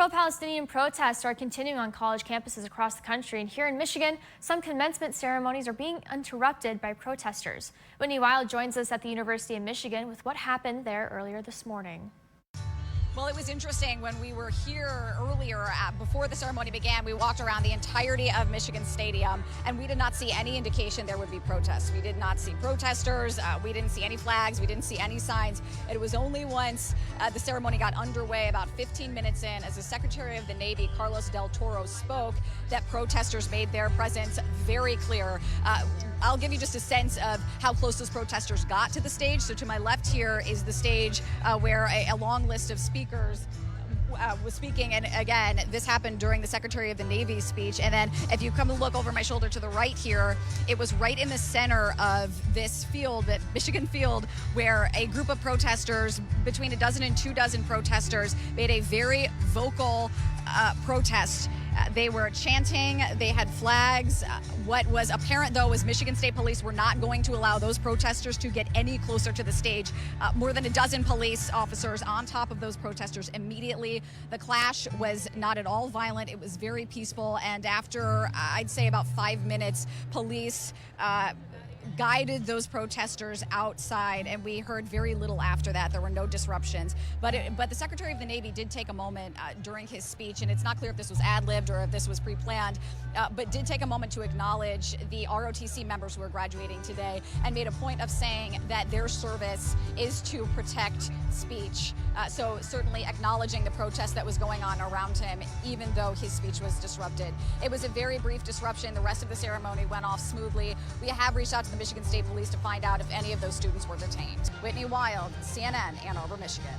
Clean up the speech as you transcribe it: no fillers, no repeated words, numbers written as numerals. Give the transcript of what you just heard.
Pro-Palestinian protests are continuing on college campuses across the country, and here in Michigan, some commencement ceremonies are being interrupted by protesters. Whitney Wild joins us at the University of Michigan with what happened there earlier this morning. Well, it was interesting when we were here earlier before the ceremony began. We walked around the entirety of Michigan Stadium and we did not see any indication there would be protests. We did not see protesters. We didn't see any flags. We didn't see any signs. It was only once the ceremony got underway, about 15 minutes in, as the Secretary of the Navy, Carlos Del Toro, spoke, that protesters made their presence very clear. I'll give you just a sense of how close those protesters got to the stage. So to my left here is the stage where a long list of speakers was speaking, and again, this happened during the Secretary of the Navy's speech. And then if you come to look over my shoulder to the right here, it was right in the center of this field, that Michigan field, where a group of protesters, between a dozen and 24 protesters, made a very vocal protest. They were chanting, they had flags. What was apparent, though, was Michigan State Police were not going to allow those protesters to get any closer to the stage. More than a dozen police officers on top of those protesters immediately. The clash was not at all violent. It was very peaceful. And after, I'd say, about 5 minutes, police guided those protesters outside, and we heard very little after that. There were no disruptions. But the Secretary of the Navy did take a moment during his speech, and it's not clear if this was ad-libbed or if this was pre-planned, but did take a moment to acknowledge the ROTC members who are graduating today, and made a point of saying that their service is to protect speech. So certainly acknowledging the protest that was going on around him, even though his speech was disrupted. It was a very brief disruption. The rest of the ceremony went off smoothly. We have reached out to the Michigan State Police to find out if any of those students were detained. Whitney Wild, CNN, Ann Arbor, Michigan.